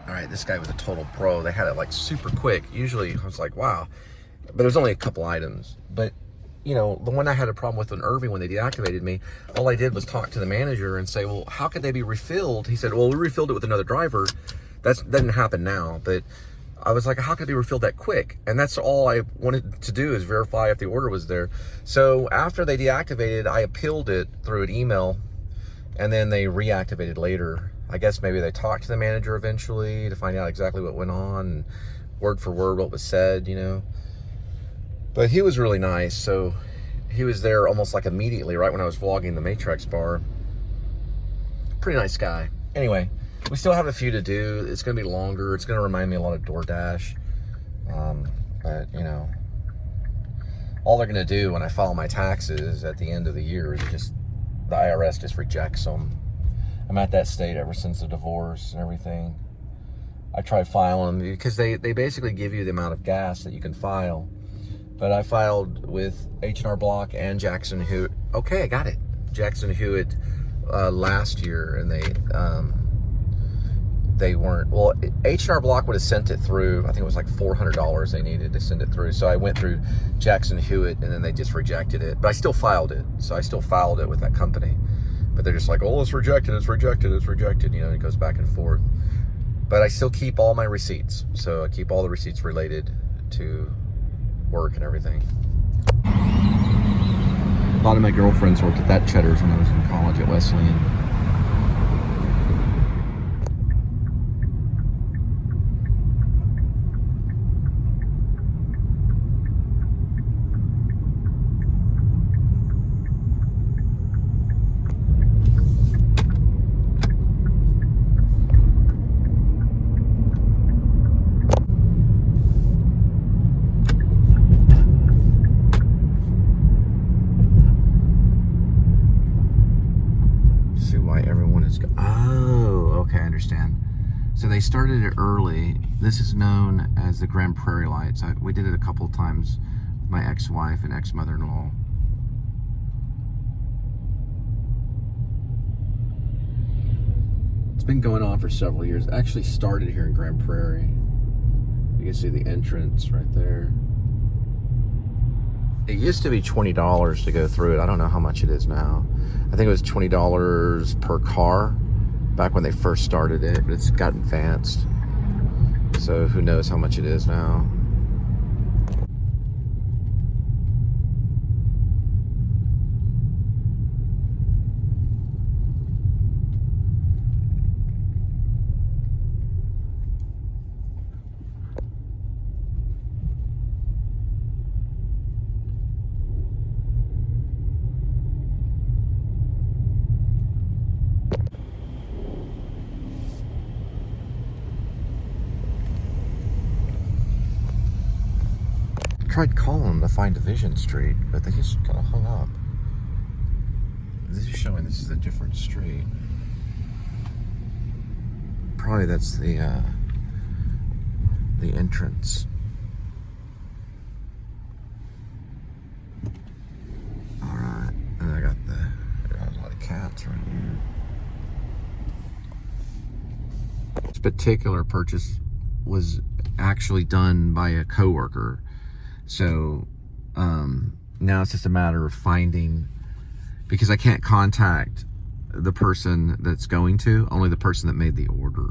All right, this guy was a total pro. They had it like super quick. Usually I was like, wow. But it was only a couple items. But, you know, the one I had a problem with in Irving when they deactivated me, all I did was talk to the manager and say, well, how could they be refilled? He said, well, we refilled it with another driver. That doesn't happen now. But I was like, how could they refilled that quick? And that's all I wanted to do is verify if the order was there. So after they deactivated, I appealed it through an email, and then they reactivated later. I guess maybe they talked to the manager eventually to find out exactly what went on, and word for word what was said, you know. But he was really nice, so he was there almost like immediately, right when I was vlogging the Matrix bar. Pretty nice guy. Anyway, we still have a few to do. It's going to be longer. It's going to remind me a lot of DoorDash. But, you know, all they're going to do when I file my taxes at the end of the year is just, the IRS just rejects them. I'm at that state ever since the divorce and everything. I tried filing because they basically give you the amount of gas that you can file. But I filed with H&R Block and Jackson Hewitt. Okay, I got it. Jackson Hewitt last year, and they weren't. Well, H&R Block would have sent it through. I think it was like $400 they needed to send it through. So I went through Jackson Hewitt, and then they just rejected it. But I still filed it. So I still filed it with that company. But they're just like, oh, it's rejected, it's rejected, it's rejected. You know, it goes back and forth. But I still keep all my receipts. So I keep all the receipts related to work and everything. A lot of my girlfriends worked at that Cheddar's when I was in college at Wesleyan. So they started it early. This is known as the Grand Prairie Lights. We did it a couple of times with my ex-wife and ex-mother-in-law. It's been going on for several years. It actually started here in Grand Prairie. You can see the entrance right there. It used to be $20 to go through it. I don't know how much it is now. I think it was $20 per car back when they first started it, but it's gotten advanced. So who knows how much it is now. Tried calling them to find Division Street, but they just kind of hung up. This is showing this is a different street. Probably that's the entrance. All right, and I got a lot of cats right here. This particular purchase was actually done by a coworker. So now it's just a matter of finding, because I can't contact the person that's going to, only the person that made the order.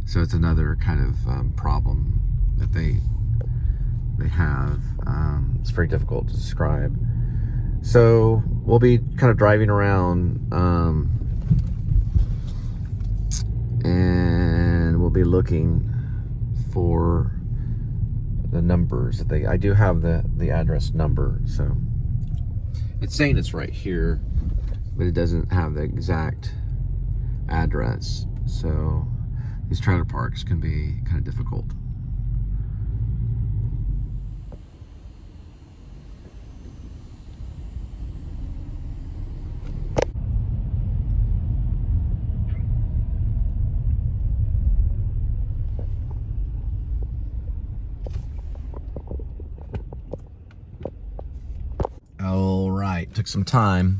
So it's another kind of problem that they have. It's very difficult to describe. So we'll be kind of driving around and we'll be looking for the numbers that I do have the address number, so it's saying it's right here, but it doesn't have the exact address. So these trailer parks can be kind of difficult. All right, took some time.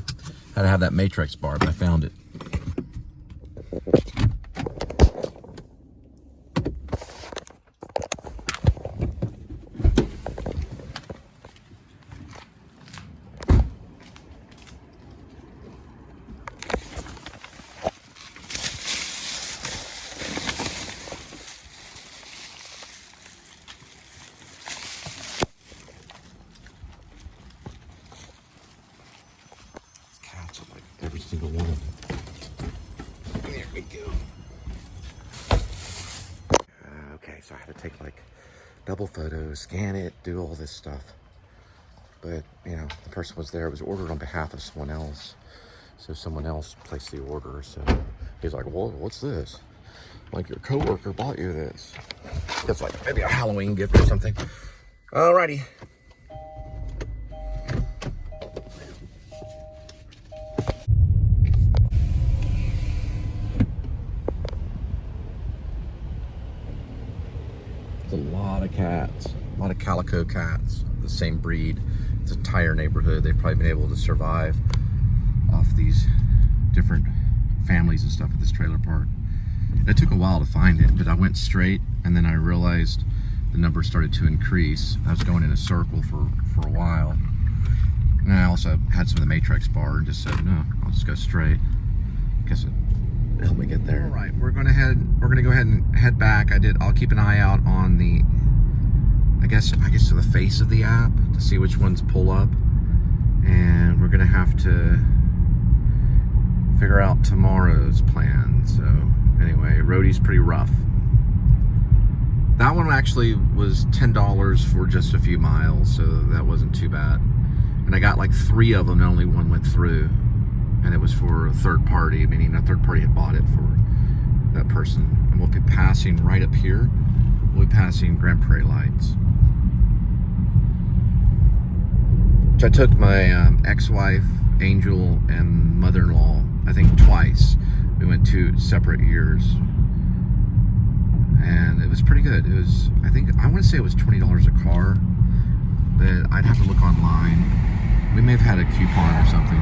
Had to have that Matrix bar, but I found it. take like double photos, scan it, do all this stuff. But, you know, the person was there. It was ordered on behalf of someone else. So someone else placed the order. So he's like, well, what's this? Like, your coworker bought you this. It's like maybe a Halloween gift or something. Alrighty. There's a lot of cats, a lot of calico cats, the same breed. It's an entire neighborhood. They've probably been able to survive off these different families and stuff at this trailer park. It took a while to find it, but I went straight, and then I realized the number started to increase. I was going in a circle for a while. And I also had some of the Matrix bar and just said, no, I'll just go straight. Guess it helped me get there. All right, we're gonna go ahead and head back. I'll keep an eye out on the, I guess to the face of the app to see which ones pull up. And we're gonna have to figure out tomorrow's plan. So anyway, Roadie's pretty rough. That one actually was $10 for just a few miles, so that wasn't too bad. And I got like 3 of them and only one went through. And it was for a third party, meaning a third party had bought it for that person. And we'll be passing right up here. We'll be passing Grand Prairie lights. So I took my ex-wife, Angel, and mother-in-law, I think twice. We went 2 separate years. And it was pretty good. It was, I want to say it was $20 a car, but I'd have to look online. We may have had a coupon or something.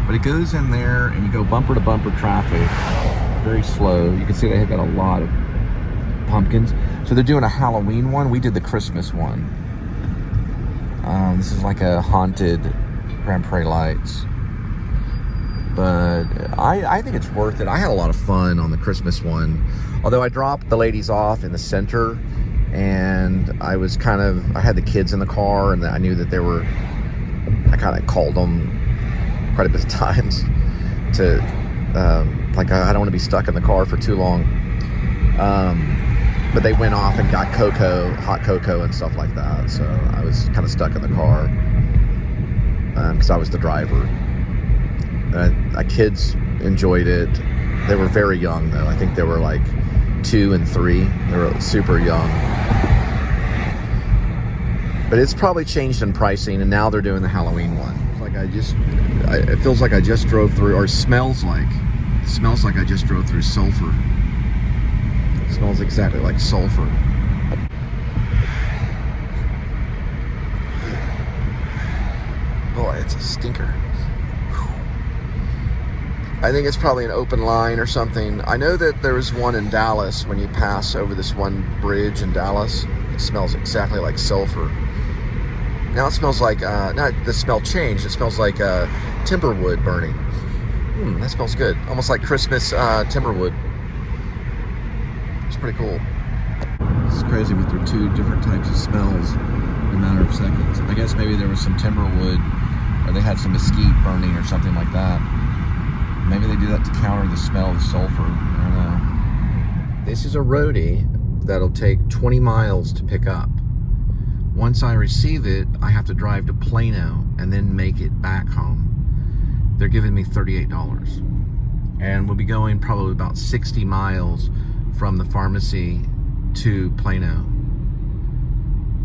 But it goes in there and you go bumper to bumper traffic, very slow. You can see they have got a lot of pumpkins. So they're doing a Halloween one. We did the Christmas one. This is like a haunted Grand Prairie lights. But I think it's worth it. I had a lot of fun on the Christmas one. Although I dropped the ladies off in the center, and I had the kids in the car, and I knew that I kind of called them quite a bit of times to, like, I don't want to be stuck in the car for too long. But they went off and got hot cocoa and stuff like that. So I was kind of stuck in the car because I was the driver. My kids enjoyed it. They were very young, though. I think they were like 2 and 3. They were super young. But it's probably changed in pricing, and now they're doing the Halloween one. It feels like I just drove through, or smells like I just drove through sulfur. It smells exactly like sulfur. Boy, it's a stinker. I think it's probably an open line or something. I know that there was one in Dallas when you pass over this one bridge in Dallas. It smells exactly like sulfur. Now it smells like, the smell changed. It smells like timber wood burning. That smells good. Almost like Christmas timber wood. It's pretty cool. It's crazy, but there are 2 different types of smells in a matter of seconds. I guess maybe there was some timber wood, or they had some mesquite burning or something like that. Maybe they do that to counter the smell of the sulfur. I don't know. This is a Roadie that'll take 20 miles to pick up. Once I receive it, I have to drive to Plano and then make it back home. They're giving me $38. And we'll be going probably about 60 miles from the pharmacy to Plano.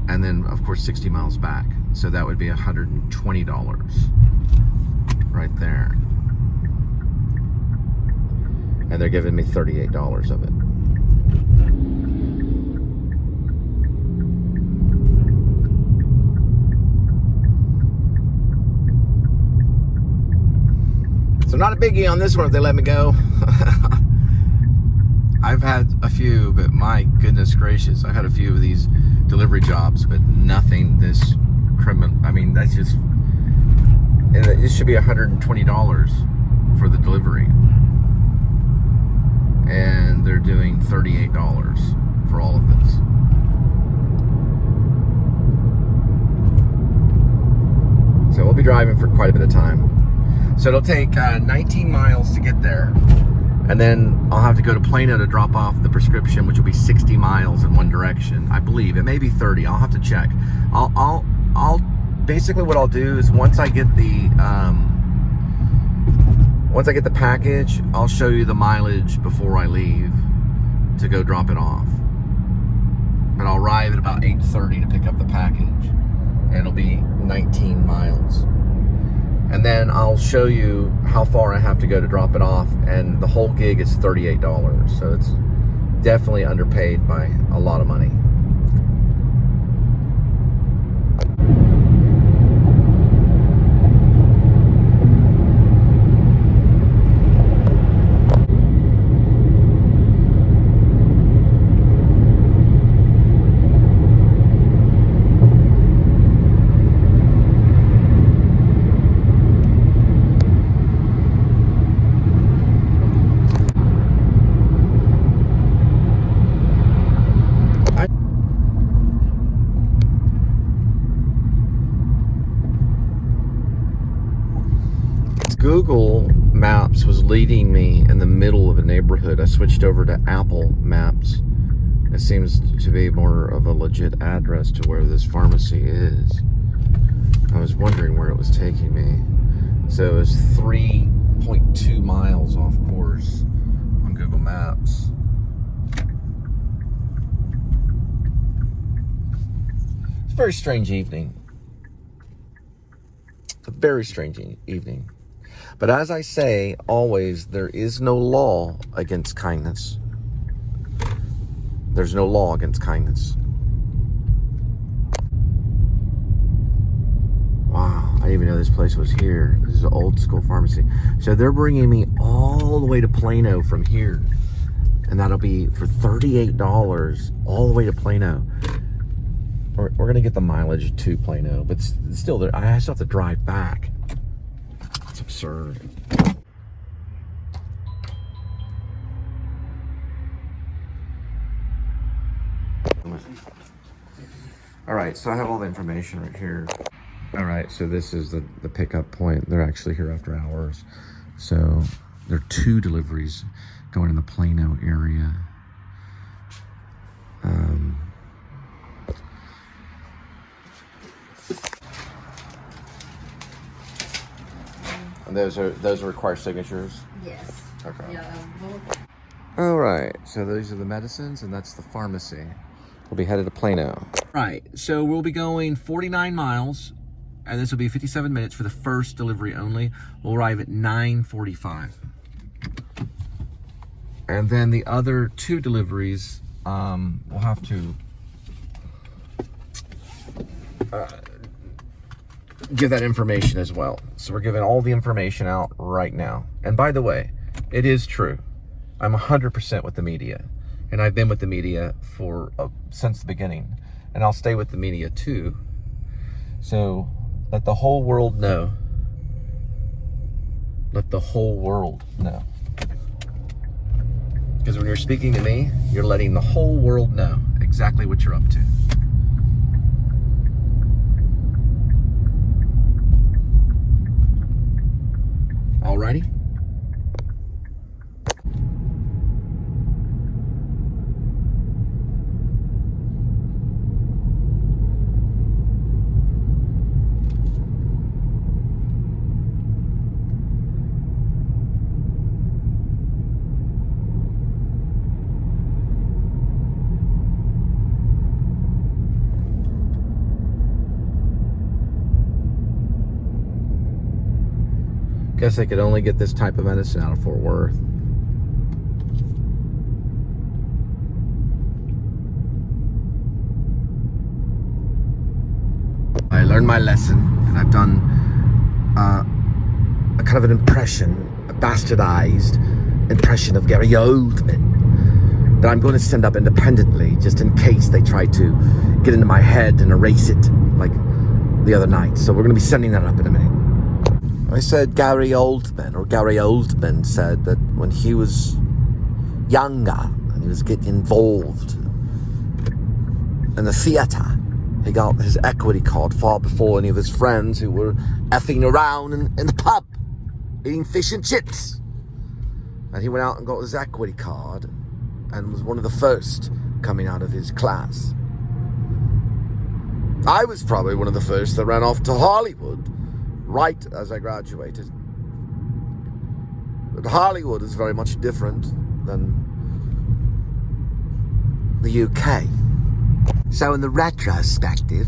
And then, of course, 60 miles back. So that would be $120 right there. And they're giving me $38 of it. So not a biggie on this one if they let me go. I've had a few, but my goodness gracious, I've had a few of these delivery jobs, but nothing this criminal. I mean, that's just, it should be $120 for the delivery. And they're doing $38 for all of this. So we'll be driving for quite a bit of time. So it'll take 19 miles to get there. And then I'll have to go to Plano to drop off the prescription, which will be 60 miles in one direction. I believe it may be 30. I'll have to check. I'll basically what I'll do is once I get the package, I'll show you the mileage before I leave to go drop it off. But I'll arrive at about 8:30 to pick up the package, and it'll be 19 miles. And then I'll show you how far I have to go to drop it off, and the whole gig is $38, so it's definitely underpaid by a lot of money. Google Maps was leading me in the middle of a neighborhood. I switched over to Apple Maps. It seems to be more of a legit address to where this pharmacy is. I was wondering where it was taking me. So it was 3.2 miles off course on Google Maps. It's a very strange evening. It's a very strange evening. But as I say, always, there is no law against kindness. There's no law against kindness. Wow, I didn't even know this place was here. This is an old school pharmacy. So they're bringing me all the way to Plano from here. And that'll be for $38 all the way to Plano. We're going to get the mileage to Plano, but still, I still have to drive back. It's absurd. All right, so I have all the information right here. All right, so this is the pickup point. They're actually here after hours. So there are 2 deliveries going in the Plano area. And those require signatures? Yes. Okay. Yeah. All right, so those are the medicines, and that's the pharmacy. We'll be headed to Plano. Right, so we'll be going 49 miles, and this will be 57 minutes for the first delivery only. We'll arrive at 9:45. And then the other 2 deliveries, we'll have to give that information as well. So we're giving all the information out right now. And by the way, it is true. I'm 100% with the media. And I've been with the media for since the beginning. And I'll stay with the media too. So let the whole world know. Let the whole world know. Because when you're speaking to me, you're letting the whole world know exactly what you're up to. Alrighty? Guess they could only get this type of medicine out of Fort Worth. I learned my lesson, and I've done a kind of an impression, a bastardized impression of Gary Oldman that I'm going to send up independently, just in case they try to get into my head and erase it like the other night. So we're going to be sending that up in a minute. I said Gary Oldman said that when he was younger and he was getting involved in the theatre, he got his equity card far before any of his friends who were effing around in the pub, eating fish and chips. And he went out and got his equity card and was one of the first coming out of his class. I was probably one of the first that ran off to Hollywood right as I graduated. But Hollywood is very much different than the UK. So in the retrospective,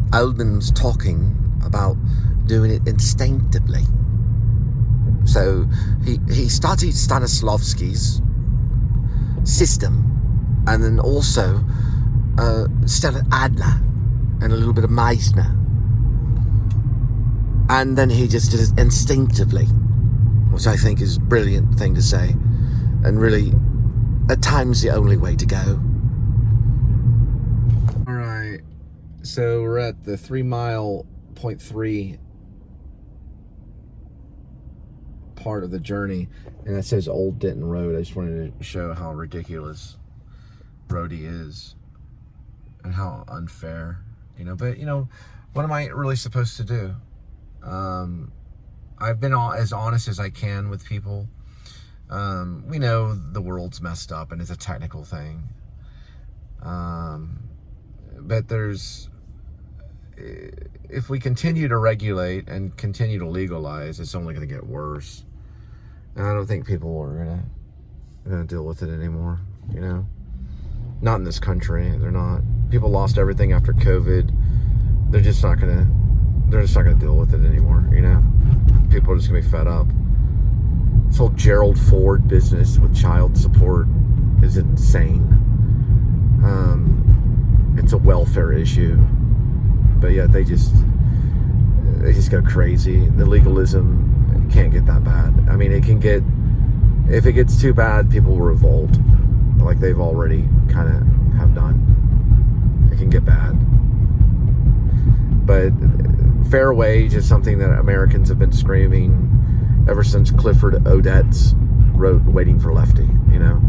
Oldman's talking about doing it instinctively. So he studied Stanislavski's system, and then also studied Adler and a little bit of Meissner. And then he just did it instinctively, which I think is a brilliant thing to say, and really, at times, the only way to go. All right, so we're at the 3 mile, 0.3 part of the journey, and that says Old Denton Road. I just wanted to show how ridiculous Roadie is and how unfair, you know. But, you know, what am I really supposed to do? I've been as honest as I can with people. We know the world's messed up and it's a technical thing. But if we continue to regulate and continue to legalize, it's only going to get worse. And I don't think people are gonna deal with it anymore, you know? Not in this country, they're not. People lost everything after COVID. They're just not gonna deal with it anymore, you know? People are just gonna be fed up. This whole Gerald Ford business with child support is insane. It's a welfare issue, but yet they just go crazy. The legalism can't get that bad. I mean, it can get, if it gets too bad, people will revolt, like they've already kind of have done. It can get bad. But fair wage is something that Americans have been screaming ever since Clifford Odets wrote Waiting for Lefty, you know?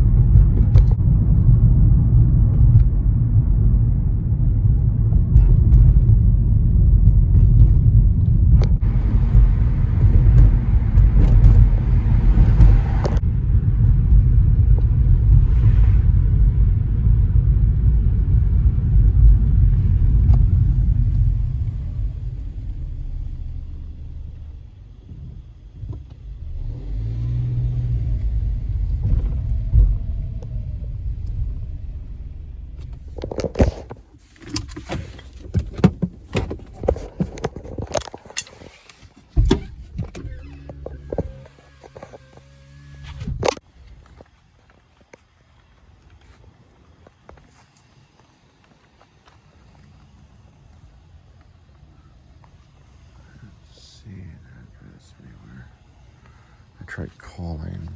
Tried calling.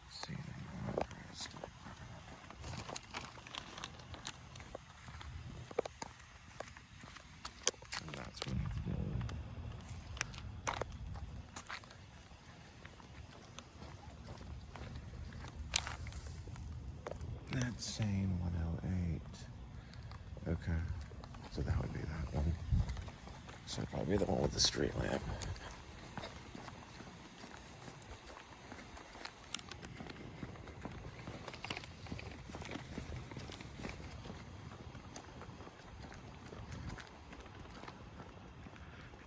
See the address. And that's what I did. That's saying 108. Okay, so that would be that one. So probably the one with the street lamp.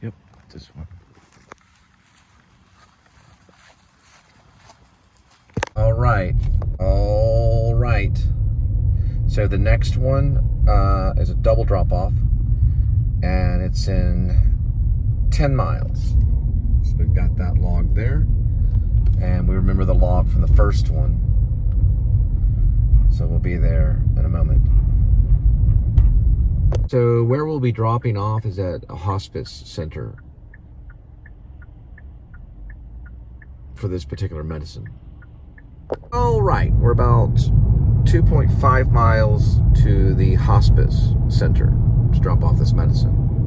Yep, this one. All right. So the next one is a double drop-off. And it's in 10 miles. So we've got that log there. And we remember the log from the first one. So we'll be there in a moment. So where we'll be dropping off is at a hospice center for this particular medicine. All right, we're about 2.5 miles to the hospice center to drop off this medicine.